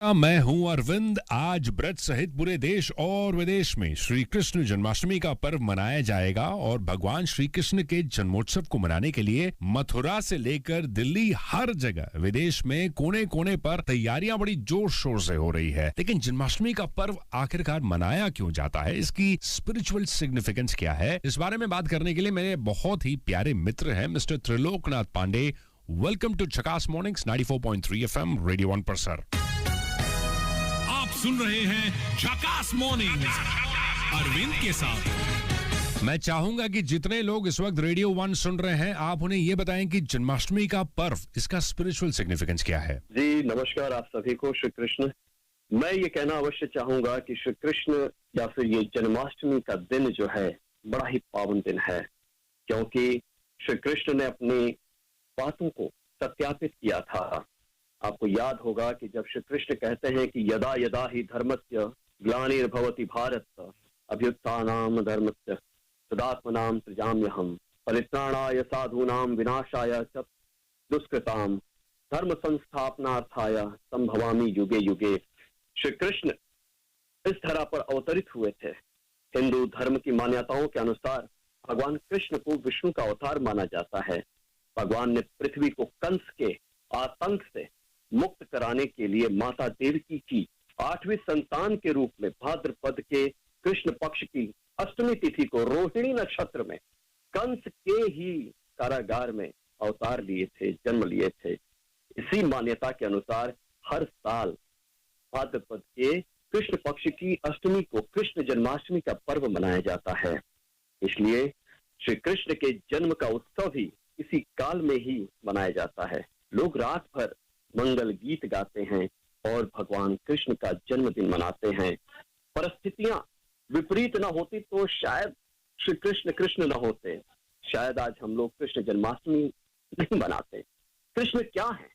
मैं हूं अरविंद। आज ब्रज सहित पूरे देश और विदेश में श्री कृष्ण जन्माष्टमी का पर्व मनाया जाएगा और भगवान श्री कृष्ण के जन्मोत्सव को मनाने के लिए मथुरा से लेकर दिल्ली हर जगह विदेश में कोने कोने पर तैयारियां बड़ी जोर शोर से हो रही है। लेकिन जन्माष्टमी का पर्व आखिरकार मनाया क्यों जाता है, इसकी स्पिरिचुअल सिग्निफिकेंस क्या है, इस बारे में बात करने के लिए मेरे बहुत ही प्यारे मित्र हैं mister Triloknath Pandey. Welcome to झकास मॉर्निंग्स 94.3 एफएम रेडियो 1 पर सर। आप सुन रहे हैं झकास मॉर्निंग अरविंद के साथ। मैं चाहूंगा कि जितने लोग इस वक्त रेडियो 1 सुन रहे हैं, आप उन्हें ये बताएं कि जन्माष्टमी का पर्व, इसका स्पिरिचुअल सिग्निफिकेंस क्या है। जी नमस्कार आप सभी को। श्री कृष्ण, मैं ये कहना अवश्य चाहूंगा कि श्री कृष्ण या फिर ये जन्माष्टमी का दिन जो है बड़ा ही पावन दिन है, क्योंकि श्री कृष्ण ने अपनी बातों को सत्यापित किया था। आपको याद होगा कि जब श्री कृष्ण कहते हैं कि यदा यदा ही धर्मस्य ग्लानिर्भवति भारत अभ्युत्थानाम धर्मस्य तदात्मनाम सृजाम्यहम् परित्राणाय साधूनां विनाशाय च दुष्कृताम धर्म संस्थापनार्थाय संभवामि युगे युगे। श्री कृष्ण इस धरा पर अवतरित हुए थे। हिंदू धर्म की मान्यताओं के अनुसार भगवान कृष्ण को विष्णु का अवतार माना जाता है। भगवान ने पृथ्वी को कंस के आतंक से मुक्त कराने के लिए माता देवकी की 8वीं संतान के रूप में भाद्रपद के कृष्ण पक्ष की अष्टमी तिथि को रोहिणी नक्षत्र में कंस के ही कारागार में अवतार लिए थे, जन्म लिए थे। इसी मान्यता के अनुसार हर साल भाद्रपद के कृष्ण पक्ष की अष्टमी को कृष्ण जन्माष्टमी का पर्व मनाया जाता है। इसलिए श्री कृष्ण के जन्म का उत्सव भी इसी काल में ही मनाया जाता है। लोग रात भर मंगल गीत गाते हैं और भगवान कृष्ण का जन्मदिन मनाते हैं। परिस्थितियां विपरीत न होती तो शायद श्री कृष्ण कृष्ण न होते, शायद आज हम लोग कृष्ण जन्माष्टमी नहीं मनाते। कृष्ण क्या है,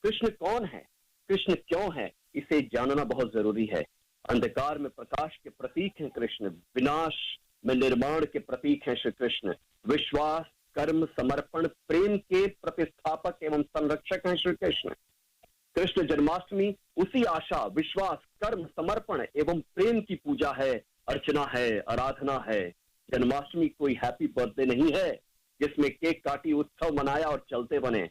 कृष्ण कौन है, कृष्ण क्यों है, इसे जानना बहुत जरूरी है। अंधकार में प्रकाश के प्रतीक हैं कृष्ण, विनाश में निर्माण के प्रतीक हैं श्री कृष्ण, विश्वास कर्म समर्पण प्रेम के प्रतिस्थापक एवं संरक्षक हैं श्री कृष्ण। कृष्ण जन्माष्टमी उसी आशा विश्वास कर्म समर्पण एवं प्रेम की पूजा है, अर्चना है, आराधना है। जन्माष्टमी कोई हैप्पी बर्थडे नहीं है जिसमें केक काटी उत्सव मनाया और चलते बने।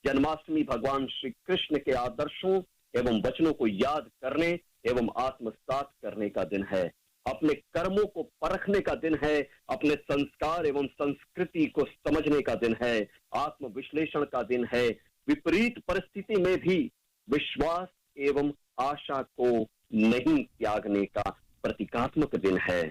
जन्माष्टमी भगवान श्री कृष्ण के आदर्शों एवं वचनों को याद करने एवं आत्मसात करने का दिन है। अपने कर्मों को परखने का दिन है, अपने संस्कार एवं संस्कृति को समझने का दिन है, आत्मविश्लेषण का दिन है। विपरीत परिस्थिति में भी विश्वास एवं आशा को नहीं त्यागने का प्रतीकात्मक दिन है।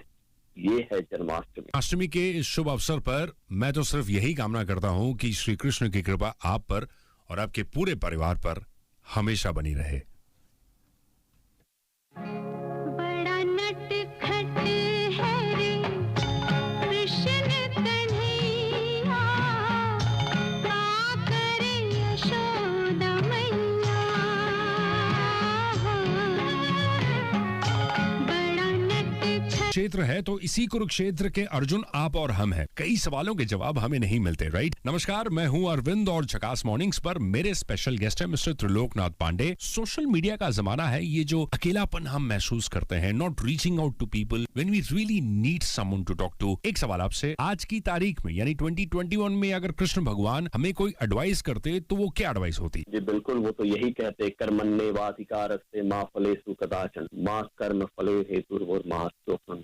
ये है जन्माष्टमी। अष्टमी के इस शुभ अवसर पर मैं तो सिर्फ यही कामना करता हूं कि श्री कृष्ण की कृपा आप पर और आपके पूरे परिवार पर हमेशा बनी रहे। बड़ा नटखट है रे कृष्ण कन्हैया, का करे यशोदा मैया। बड़ा नटखट क्षेत्र है तो इसी कुरुक्षेत्र के अर्जुन आप और हम हैं। कई सवालों के जवाब हमें नहीं मिलते, राइट। नमस्कार, मैं हूं अरविंद और झकास मॉर्निंग्स पर मेरे स्पेशल गेस्ट है mister Triloknath Pandey. Social media का जमाना है, ये जो अकेलापन हम महसूस करते हैं, not reaching out to people when we really need someone to talk to. एक सवाल आपसे, आज की तारीख में यानी 2021 में अगर कृष्ण भगवान हमें कोई एडवाइस करते तो वो क्या एडवाइस होती? जी बिल्कुल, वो तो यही कहते, कर्मण्येवाधिकारस्ते मा फलेषु कदाचन मा कर्म फले हेतुर्भुर्मा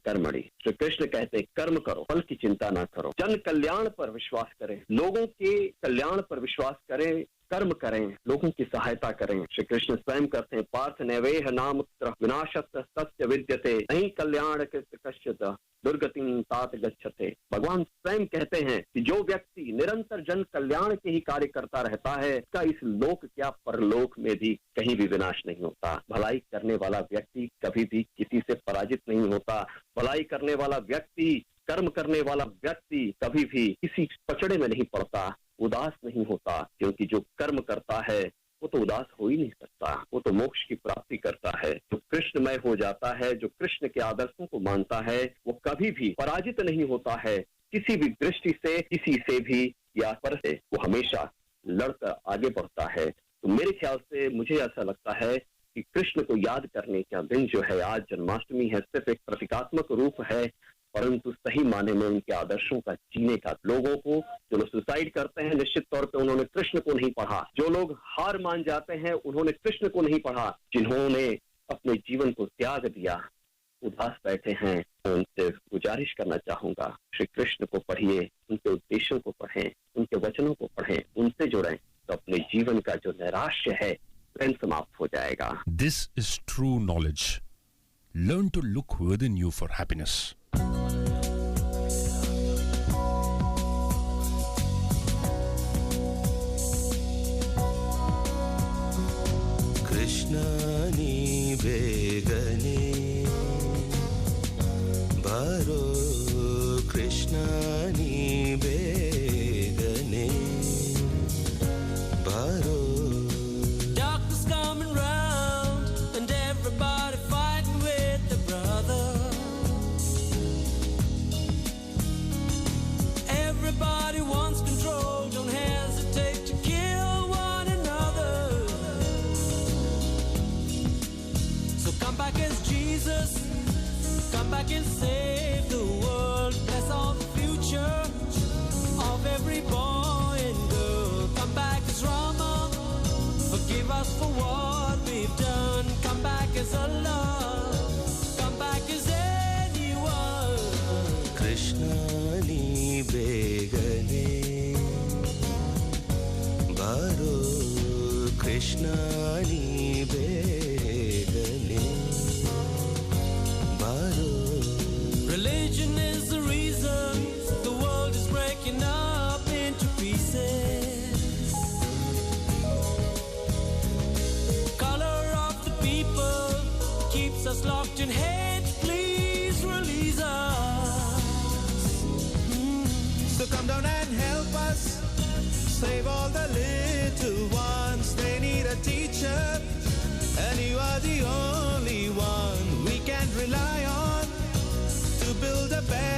कर्मणि। श्री कृष्ण कहते कर्म करो, फल की चिंता ना करो, जन कल्याण पर विश्वास करें, लोगों के कल्याण पर विश्वास करें, कर्म करें, लोगों की सहायता करें। श्री कृष्ण स्वयं कहते हैं पार्थ नैवेह नाम विनाशस्य तस्य विद्यते नहीं कल्याण कश्चित् दुर्गतिं तात गच्छते। भगवान स्वयं कहते हैं कि जो व्यक्ति निरंतर जन कल्याण के ही कार्य करता रहता है, उसका इस लोक क्या परलोक में भी कहीं भी विनाश नहीं होता। भलाई करने वाला व्यक्ति कभी भी किसी से पराजित नहीं होता। भलाई करने वाला व्यक्ति, कर्म करने वाला व्यक्ति कभी भी किसी पचड़े में नहीं पड़ता, उदास नहीं होता, क्योंकि जो कर्म करता है वो तो उदास हो ही नहीं सकता, वो तो मोक्ष की प्राप्ति करता है। जो कृष्णमय हो जाता है, जो कृष्ण के आदर्शों को मानता है, वो कभी भी पराजित नहीं होता है किसी भी दृष्टि से, किसी से भी या पर से, वो हमेशा लड़कर आगे बढ़ता है। तो मेरे ख्याल से मुझे ऐसा लगता है कि कृष्ण को याद करने का दिन जो है आज जन्माष्टमी है सिर्फ एक प्रतीकात्मक रूप है, परंतु सही माने में उनके आदर्शों का जीने का, लोगों को जो लोग सुसाइड करते हैं निश्चित तौर पे उन्होंने कृष्ण को नहीं पढ़ा, जो लोग हार मान जाते हैं उन्होंने कृष्ण को नहीं पढ़ा, जिन्होंने अपने जीवन को त्याग दिया, उदास बैठे हैं, उनसे गुजारिश करना चाहूंगा श्री कृष्ण को पढ़िए, उनके उद्देश्यों को पढ़ें, उनके वचनों को पढ़ें, उनसे जुड़ें, तो अपने जीवन का जो नैराश्य है वह समाप्त हो जाएगा। This is true knowledge. Learn to look within you for happiness. Krishnani बेगने बारो कृष्णानी बेगने बारो Darkness coming round and everybody fighting with their brother. Everybody wants control, don't hesitate to kill one another. So come back as Jesus, come back and save the world. Bless all the future of every boy and girl. Come back as Rama, forgive us for what we've done. Come back as Allah, come back as anyone. Krishnani बेगने बारो कृष्णानी बेगने बारो Religion is the reason the world is breaking up into pieces. Color of the people keeps us locked in hate. Please release us. So come down and help us save all the little ones. They need a teacher and you are the only one we can rely on to build a better